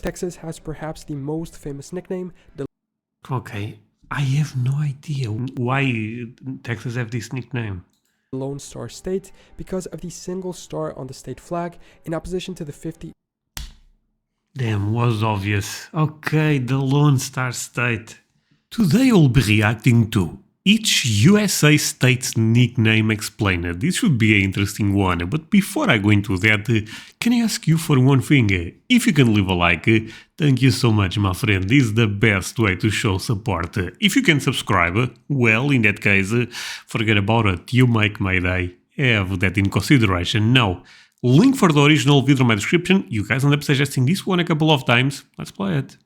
Texas has perhaps the most famous nickname, the Okay, I have no idea why Texas have this nickname. Lone Star State, because of the single star on the state flag, in opposition to the 50 Damn, was obvious. Okay, the Lone Star State. Today I'll be reacting to each USA state's nickname explained. This should be an interesting one, but before I go into that, can I ask you for one thing? If you can leave a like, thank you so much, my friend. This is the best way to show support. If you can subscribe, well, in that case, forget about it. You make my day. Have that in consideration. Now, link for the original video in my description. You guys end up suggesting this one a couple of times. Let's play it.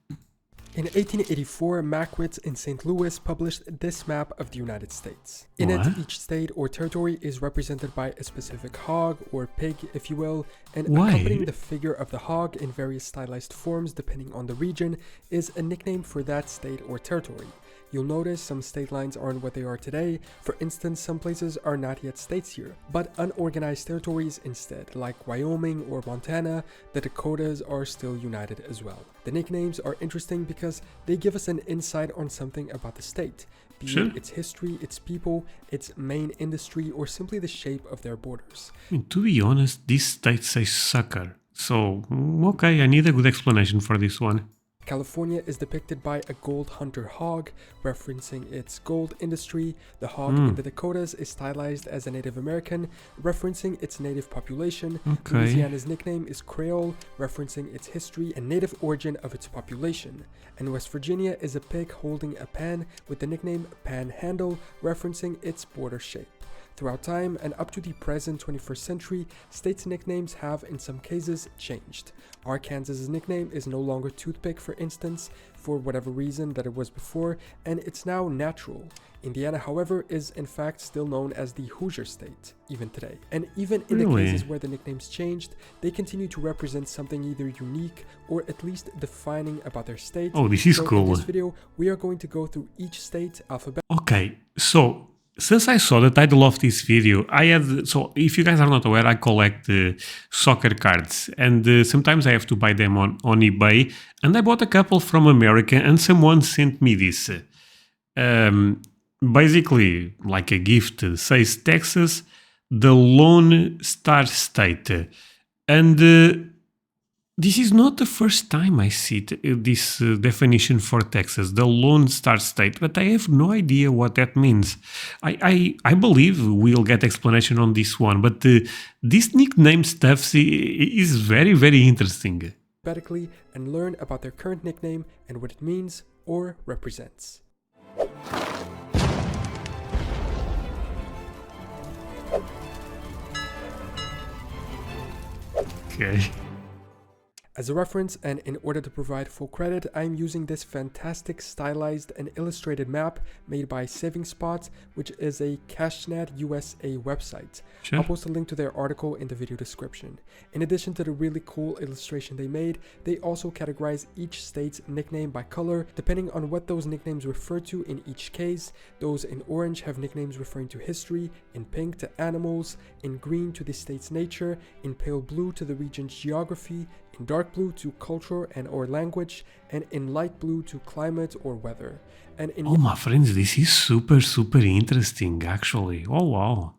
In 1884, Mackwitz in St. Louis published this map of the United States. In it, each state or territory is represented by a specific hog or pig, if you will, and accompanying the figure of the hog in various stylized forms depending on the region is a nickname for that state or territory. You'll notice some state lines aren't what they are today. For instance, some places are not yet states here, but unorganized territories instead, like Wyoming or Montana. The Dakotas are still united as well. The nicknames are interesting because they give us an insight on something about the state, be it its history, its people, its main industry, or simply the shape of their borders. I mean, to be honest, this state says sucker. So, okay, I need a good explanation for this one. California is depicted by a gold hunter hog, referencing its gold industry. The hog in the Dakotas is stylized as a Native American, referencing its native population. Louisiana's nickname is Creole, referencing its history and native origin of its population. And West Virginia is a pig holding a pan with the nickname Panhandle, referencing its border shape. Throughout time and up to the present 21st century, states' nicknames have in some cases changed. Arkansas's nickname is no longer toothpick, for instance, for whatever reason that it was before, and it's now natural. Indiana, however, is in fact still known as the Hoosier state, even today. And even in the cases where the nicknames changed, they continue to represent something either unique or at least defining about their state. Oh, this is cool. In this video, we are going to go through each state alphabetically. Okay, so since I saw the title of this video, so if you guys are not aware, I collect soccer cards, and sometimes I have to buy them on eBay, and I bought a couple from America, and someone sent me this. Basically, like a gift, says Texas, the Lone Star State, and this is not the first time I see this definition for Texas, the Lone Star State, but I have no idea what that means. I believe we'll get explanation on this one, but this nickname stuff is very, very interesting. And learn about their current nickname and what it means or represents. Okay. As a reference, and in order to provide full credit, I am using this fantastic stylized and illustrated map made by Saving Spots, which is a CashNet USA website. I'll post a link to their article in the video description. In addition to the really cool illustration they made, they also categorize each state's nickname by color, depending on what those nicknames refer to in each case. Those in orange have nicknames referring to history, in pink to animals, in green to the state's nature, in pale blue to the region's geography, in dark blue to culture and or language, and in light blue to climate or weather. And in my friends, this is super, super interesting actually. Oh wow.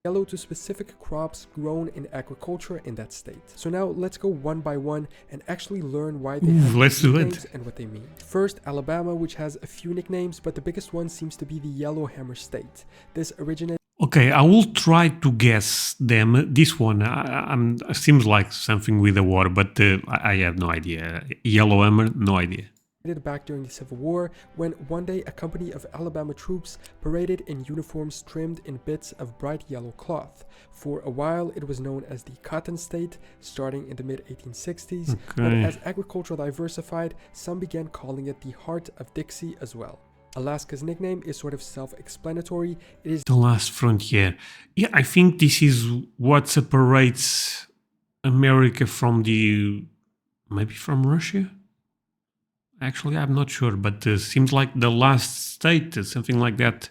Yellow to specific crops grown in agriculture in that state. So now let's go one by one and actually learn why they have nicknames and what they mean. First, Alabama, which has a few nicknames, but the biggest one seems to be the Yellowhammer State. This originated. Okay, I will try to guess them. This one seems like something with a war, but I have no idea. Yellowhammer, no idea. Back during the Civil War, when one day a company of Alabama troops paraded in uniforms trimmed in bits of bright yellow cloth. For a while, it was known as the Cotton State, starting in the mid-1860s. But as agriculture diversified, some began calling it the Heart of Dixie as well. Alaska's nickname is sort of self-explanatory. It is the last frontier. Yeah, I think this is what separates America from maybe from Russia? Actually, I'm not sure, but seems like the last state, something like that.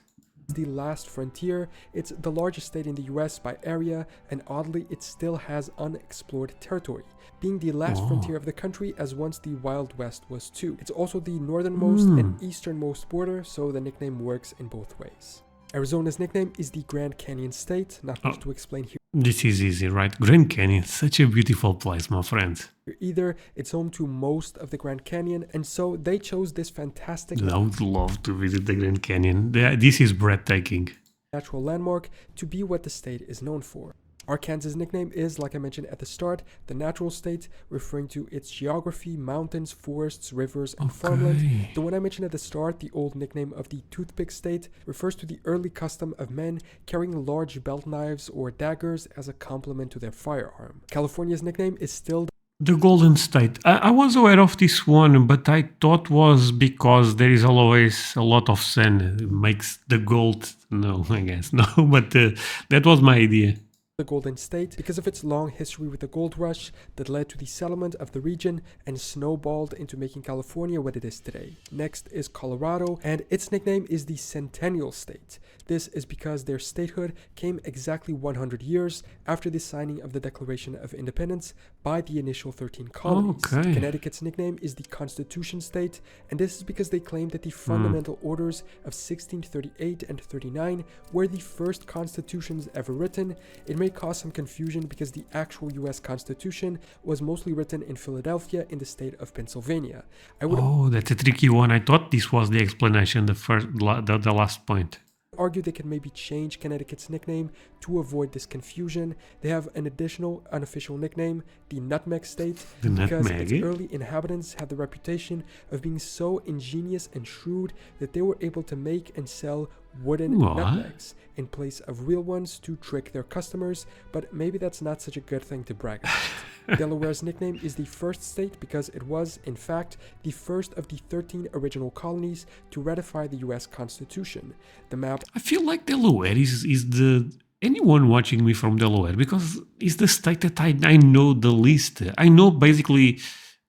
The last frontier. It's the largest state in the US by area, and oddly, it still has unexplored territory, being the last frontier of the country as once the Wild West was too. It's also the northernmost and easternmost border, so the nickname works in both ways. Arizona's nickname is the Grand Canyon State, not much to explain here. This is easy, right? Grand Canyon, such a beautiful place, my friend. Either it's home to most of the Grand Canyon, and so they chose this fantastic I would love to visit the Grand Canyon. This is breathtaking. Natural landmark to be what the state is known for. Arkansas's nickname is, like I mentioned at the start, the natural state, referring to its geography, mountains, forests, rivers, and farmland. The one I mentioned at the start, the old nickname of the toothpick state, refers to the early custom of men carrying large belt knives or daggers as a complement to their firearm. California's nickname is still the Golden State. I was aware of this one, but I thought was because there is always a lot of sun. It makes the gold. No, I guess no, but that was my idea. The Golden State because of its long history with the gold rush that led to the settlement of the region and snowballed into making California what it is today. Next is Colorado, and its nickname is the Centennial State. This is because their statehood came exactly 100 years after the signing of the Declaration of Independence by the initial 13 colonies. Connecticut's nickname is the Constitution State, and this is because they claim that the fundamental orders of 1638 and 39 were the first constitutions ever written. It may cause some confusion because the actual US Constitution was mostly written in Philadelphia in the state of Pennsylvania. That's a tricky one. I thought this was the explanation, the last point. Argue they can maybe change Connecticut's nickname to avoid this confusion. They have an additional unofficial nickname, the Nutmeg State, because its early inhabitants had the reputation of being so ingenious and shrewd that they were able to make and sell wooden nutmegs in place of real ones to trick their customers, but maybe that's not such a good thing to brag about. Delaware's nickname is the first state because it was, in fact, the first of the 13 original colonies to ratify the US Constitution. The map... I feel like Delaware is the... Anyone watching me from Delaware, because it's the state that I know the least. I know basically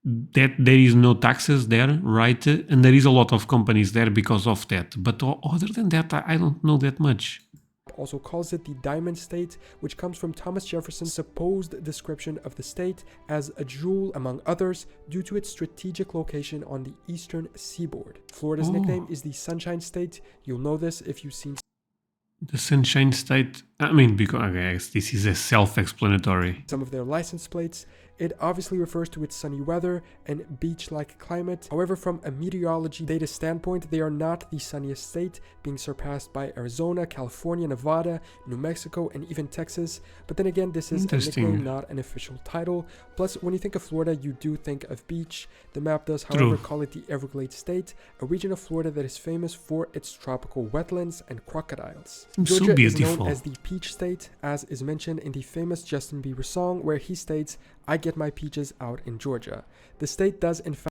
that there is no taxes there, right? And there is a lot of companies there because of that. But other than that, I don't know that much. Also calls it the Diamond State, which comes from Thomas Jefferson's supposed description of the state as a jewel, among others, due to its strategic location on the eastern seaboard. Florida's nickname is the Sunshine State. You'll know this if you've seen the Sunshine State. I mean, because I guess this is a self-explanatory. Some of their license plates. It obviously refers to its sunny weather and beach-like climate. However, from a meteorology data standpoint, they are not the sunniest state, being surpassed by Arizona, California, Nevada, New Mexico, and even Texas. But then again, this is a nickname, not an official title. Plus, when you think of Florida, you do think of beach. The map does, however, call it the Everglades State, a region of Florida that is famous for its tropical wetlands and crocodiles. Georgia is known as the Peach State, as is mentioned in the famous Justin Bieber song, where he states, "I get my peaches out in Georgia." The state does in fact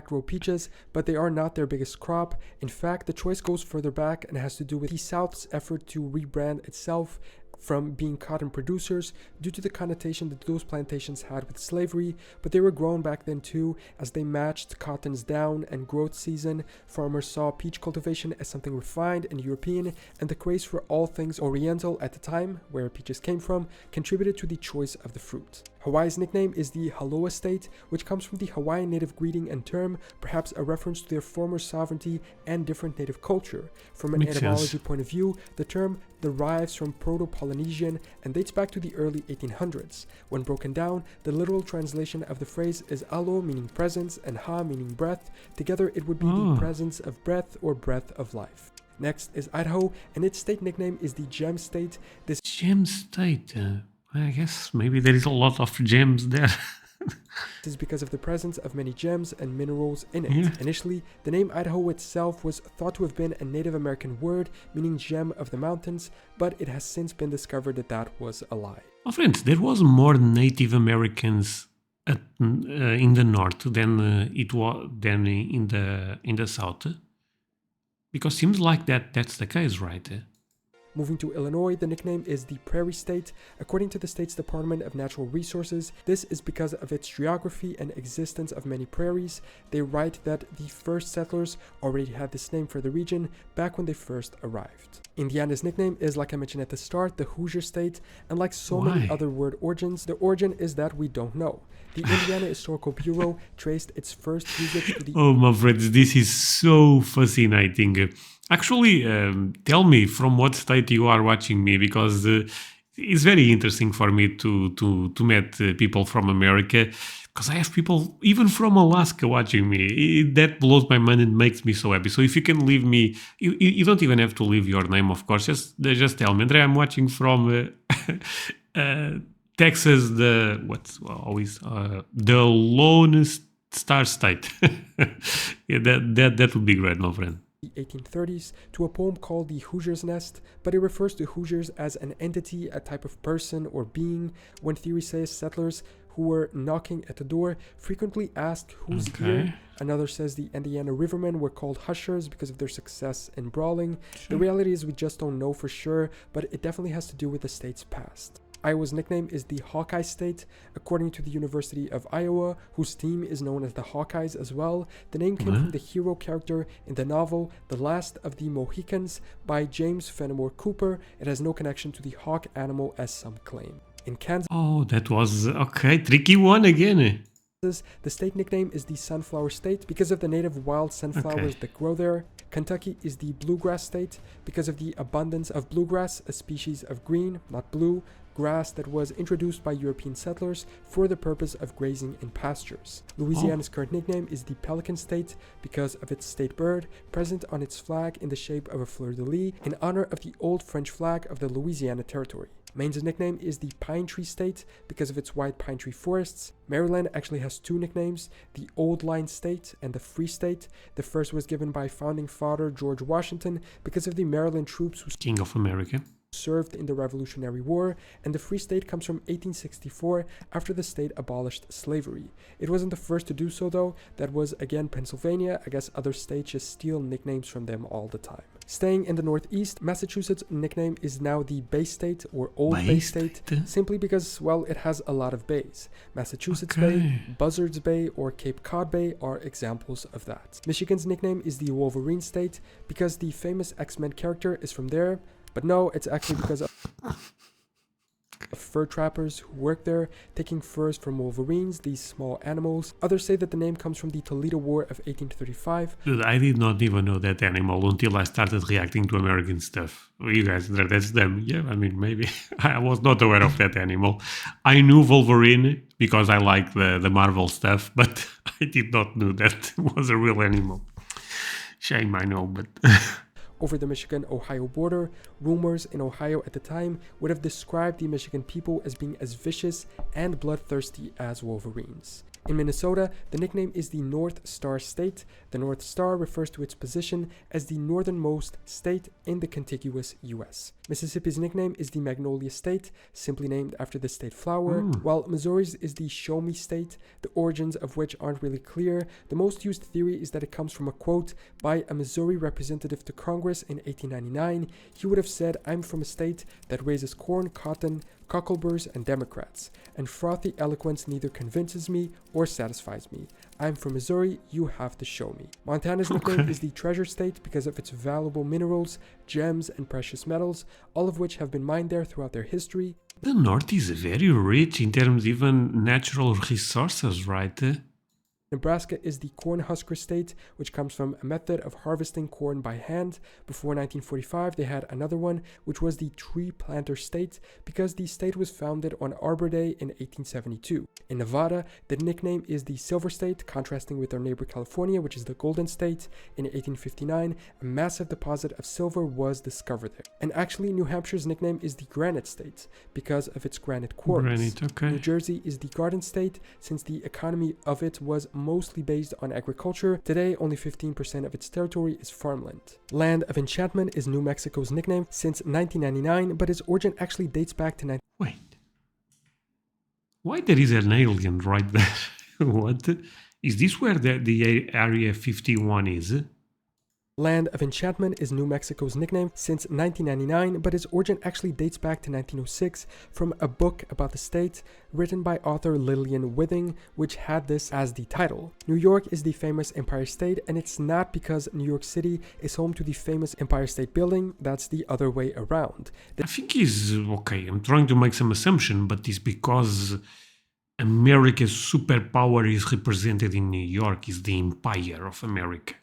grow peaches, but they are not their biggest crop. In fact, the choice goes further back and has to do with the South's effort to rebrand itself from being cotton producers due to the connotation that those plantations had with slavery, but they were grown back then too. As they matched cotton's down and growth season, farmers saw peach cultivation as something refined and European, and the craze for all things Oriental at the time, where peaches came from, contributed to the choice of the fruit. Hawaii's nickname is the Haloa State, which comes from the Hawaiian native greeting and term, perhaps a reference to their former sovereignty and different native culture. From an etymology point of view, the term derives from Proto-Polynesian and dates back to the early 1800s. When broken down, the literal translation of the phrase is alo, meaning presence, and ha, meaning breath. Together, it would be the presence of breath or breath of life. Next is Idaho, and its state nickname is the Gem State. This Gem State. I guess maybe there is a lot of gems there. This is because of the presence of many gems and minerals in it. Initially, the name Idaho itself was thought to have been a Native American word meaning gem of the mountains, but it has since been discovered that that was a lie. My friends, there was more Native Americans in the north than in the south, because seems like that's the case, right? Moving to Illinois, the nickname is the Prairie State. According to the state's Department of Natural Resources, this is because of its geography and existence of many prairies. They write that the first settlers already had this name for the region back when they first arrived. Indiana's nickname is, like I mentioned at the start, the Hoosier State, and like so many other word origins, the origin is that we don't know. The Indiana Historical Bureau traced its first usage to the... Oh, my friends, this is so fascinating. Actually, tell me from what state you are watching me, because it's very interesting for me to meet people from America, because I have people even from Alaska watching me. That blows my mind and makes me so happy. So if you can leave me, you don't even have to leave your name, of course. Just tell me, André, I'm watching from Texas, the Lone Star State. Yeah, that would be great, my friend. The 1830s to a poem called The Hoosier's Nest, but it refers to Hoosiers as an entity, a type of person or being. One theory says settlers who were knocking at the door frequently asked who's here. Another says the Indiana Rivermen were called Hushers because of their success in brawling. The reality is we just don't know for sure, but it definitely has to do with the state's past. Iowa's nickname is the Hawkeye State. According to the University of Iowa, whose team is known as the Hawkeyes as well, the name came from the hero character in the novel The Last of the Mohicans by James Fenimore Cooper. It has no connection to the hawk animal as some claim. In Kansas... Oh, that was, okay, tricky one again. The state nickname is the Sunflower State because of the native wild sunflowers that grow there. Kentucky is the Bluegrass State because of the abundance of bluegrass, a species of green, not blue, grass that was introduced by European settlers for the purpose of grazing in pastures. Louisiana's current nickname is the Pelican State because of its state bird, present on its flag in the shape of a fleur-de-lis in honor of the old French flag of the Louisiana Territory. Maine's nickname is the Pine Tree State because of its wide pine tree forests. Maryland actually has two nicknames, the Old Line State and the Free State. The first was given by founding father George Washington because of the Maryland troops who King of America served in the Revolutionary War, and the Free State comes from 1864 after the state abolished slavery. It wasn't the first to do so though, that was again Pennsylvania. I guess other states just steal nicknames from them all the time. Staying in the Northeast, Massachusetts' nickname is now the Bay State or Old Bay State, simply because, well, it has a lot of bays. Massachusetts Bay, Buzzards Bay, or Cape Cod Bay are examples of that. Michigan's nickname is the Wolverine State because the famous X-Men character is from there. But no, it's actually because of fur trappers who work there, taking furs from wolverines, these small animals. Others say that the name comes from the Toledo War of 1835. Dude, I did not even know that animal until I started reacting to American stuff. You guys, that's them. Yeah, I mean, maybe I was not aware of that animal. I knew Wolverine because I like the Marvel stuff, but I did not know that was a real animal. Shame, I know, but... Over the Michigan-Ohio border, rumors in Ohio at the time would have described the Michigan people as being as vicious and bloodthirsty as wolverines. In Minnesota, the nickname is the North Star State. The North Star refers to its position as the northernmost state in the contiguous U.S. Mississippi's nickname is the Magnolia State, simply named after the state flower, while Missouri's is the Show Me State, the origins of which aren't really clear. The most used theory is that it comes from a quote by a Missouri representative to Congress in 1899. He would have said, "I'm from a state that raises corn, cotton, cockleburrs, and Democrats, and frothy eloquence neither convinces me or satisfies me. I'm from Missouri, you have to show me." Montana's nickname is the Treasure State because of its valuable minerals, gems, and precious metals, all of which have been mined there throughout their history. The North is very rich in terms of even natural resources, right? Nebraska is the Cornhusker State, which comes from a method of harvesting corn by hand. Before 1945, they had another one, which was the Tree Planter State, because the state was founded on Arbor Day in 1872. In Nevada, the nickname is the Silver State, contrasting with our neighbor California, which is the Golden State. In 1859, a massive deposit of silver was discovered there. And actually, New Hampshire's nickname is the Granite State, because of its granite quarries. New Jersey is the Garden State, since the economy of it was mostly based on agriculture. Today, only 15% of its territory is farmland. Land of Enchantment is New Mexico's nickname since 1999, but its origin actually dates back to... Wait. Why there is an alien right there? What? Is this where the Area 51 is? Land of Enchantment is New Mexico's nickname since 1999, but its origin actually dates back to 1906 from a book about the state written by author Lillian Withing, which had this as the title. New York is the famous Empire State, and it's not because New York City is home to the famous Empire State Building. That's the other way around. I think he's okay. I'm trying to make some assumption, but it's because America's superpower is represented in New York, is the Empire of America.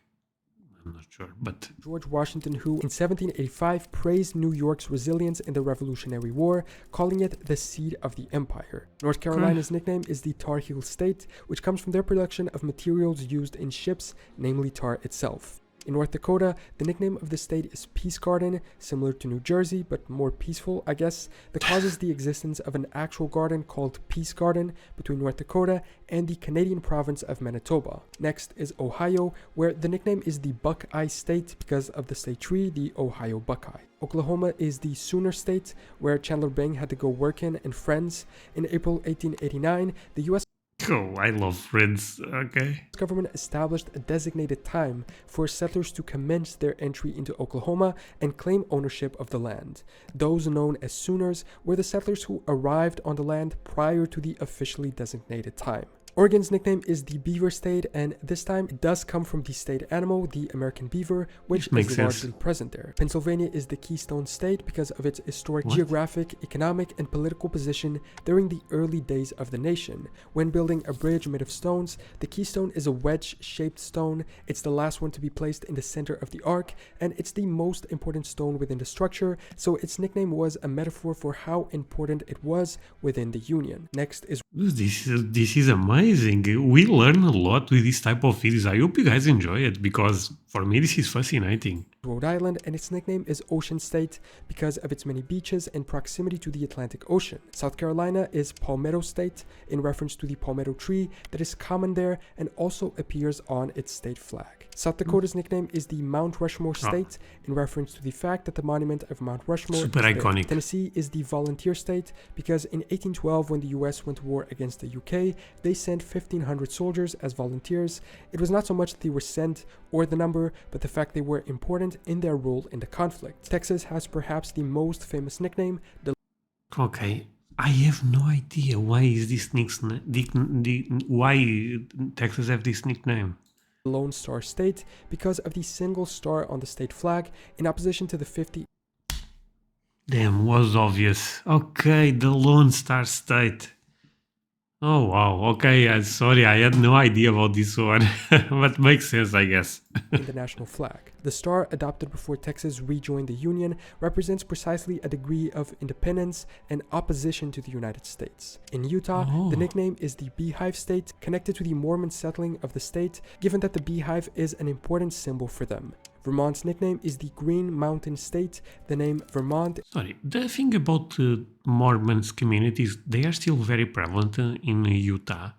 I'm not sure, but George Washington, who in 1785 praised New York's resilience in the Revolutionary War, calling it the seat of the empire. North Carolina's nickname is the Tar Heel State, which comes from their production of materials used in ships, namely tar itself. In North Dakota, the nickname of the state is Peace Garden, similar to New Jersey, but more peaceful, I guess. The cause is the existence of an actual garden called Peace Garden between North Dakota and the Canadian province of Manitoba. Next is Ohio, where the nickname is the Buckeye State because of the state tree, the Ohio Buckeye. Oklahoma is the Sooner State, where Chandler Bing had to go work in and Friends. In April 1889, the U.S. oh, I love Friends, okay. government established a designated time for settlers to commence their entry into Oklahoma and claim ownership of the land. Those known as Sooners were the settlers who arrived on the land prior to the officially designated time. Oregon's nickname is the Beaver State, and this time it does come from the state animal, the American beaver, which is largely present there. Pennsylvania is the Keystone State because of its historic geographic, economic, and political position during the early days of the nation. When building a bridge made of stones, the keystone is a wedge-shaped stone. It's the last one to be placed in the center of the arc, and it's the most important stone within the structure, so its nickname was a metaphor for how important it was within the Union. Next is This is amazing. We learn a lot with this type of videos. I hope you guys enjoy it because for me this is fascinating. Rhode Island, and its nickname is Ocean State because of its many beaches and proximity to the Atlantic Ocean. South Carolina is Palmetto State in reference to the palmetto tree that is common there and also appears on its state flag. South Dakota's nickname is the Mount Rushmore State in reference to the fact that the monument of Mount Rushmore super is iconic. there. Tennessee is the Volunteer State because in 1812, when the US went to war against the UK, they sent 1,500 soldiers as volunteers. It was not so much that they were sent or the number, but the fact they were important in their role in the conflict. Texas has perhaps the most famous nickname, the Okay, I have no idea why is this why Texas have this nickname. Lone Star State because of the single star on the state flag in opposition to the 50. Damn, was obvious. Okay, the Lone Star State. Oh wow, okay, sorry, I had no idea about this one, but makes sense, I guess. in the national flag. The star, adopted before Texas rejoined the Union, represents precisely a degree of independence and opposition to the United States. In Utah, the nickname is the Beehive State, connected to the Mormon settling of the state, given that the beehive is an important symbol for them. Vermont's nickname is the Green Mountain State. The name Vermont... Sorry, the thing about Mormons communities, they are still very prevalent in Utah.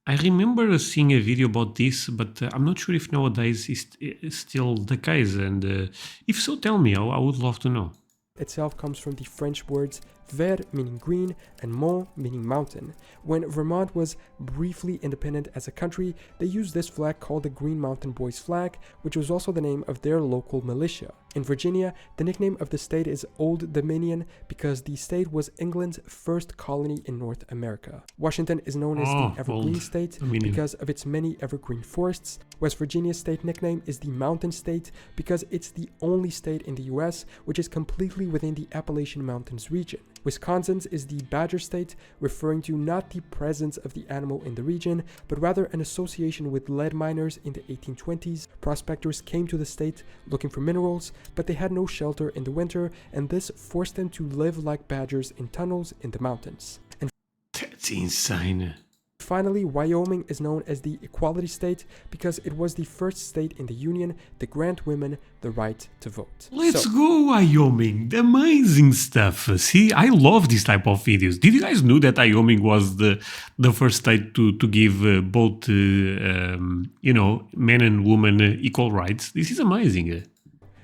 I remember seeing a video about this, but I'm not sure if nowadays is still the case. And if so, tell me, I would love to know. Itself comes from the French words vert, meaning green, and mont, meaning mountain. When Vermont was briefly independent as a country, they used this flag called the Green Mountain Boys flag, which was also the name of their local militia. In Virginia, the nickname of the state is Old Dominion because the state was England's first colony in North America. Washington is known as the Evergreen State because of its many evergreen forests. West Virginia's state nickname is the Mountain State because it's the only state in the US which is completely within the Appalachian Mountains region. Wisconsin's is the Badger State, referring to not the presence of the animal in the region, but rather an association with lead miners in the 1820s. Prospectors came to the state looking for minerals, but they had no shelter in the winter, and this forced them to live like badgers in tunnels in the mountains. And that's insane. Finally, Wyoming is known as the Equality State because it was the first state in the Union to grant women the right to vote. Let's go, Wyoming! Amazing stuff! See, I love this type of videos. Did you guys know that Wyoming was the first state to give both, men and women equal rights? This is amazing.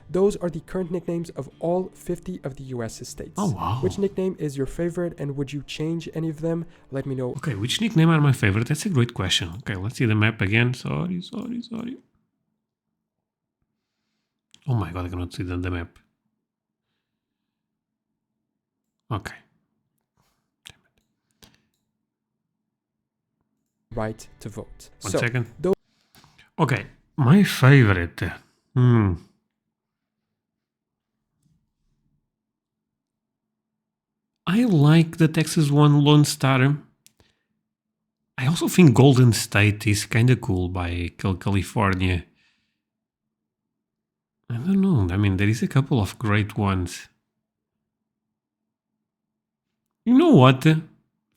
Those are the current nicknames of all 50 of the US states. Oh, wow. Which nickname is your favorite, and would you change any of them? Let me know. Okay, which nickname are my favorite? That's a great question. Okay, let's see the map again. Sorry. Oh my god, I cannot see the map. Okay. Right to vote. One second. Okay, my favorite. I like the Texas one, Lone Star. I also think Golden State is kind of cool by California. I don't know. I mean, there is a couple of great ones. You know what?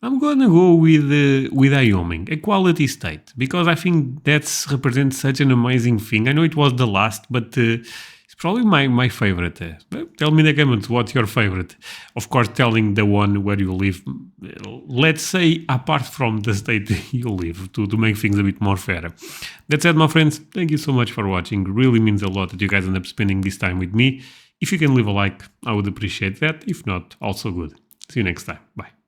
I'm gonna go with Wyoming, a quality state, because I think that represents such an amazing thing. I know it was the last, but it's probably my favorite. But tell me in the comments what's your favorite. Of course, telling the one where you live. Let's say apart from the state you live, to make things a bit more fair. That said, my friends, thank you so much for watching. Really means a lot that you guys end up spending this time with me. If you can leave a like, I would appreciate that. If not, also good. See you next time. Bye.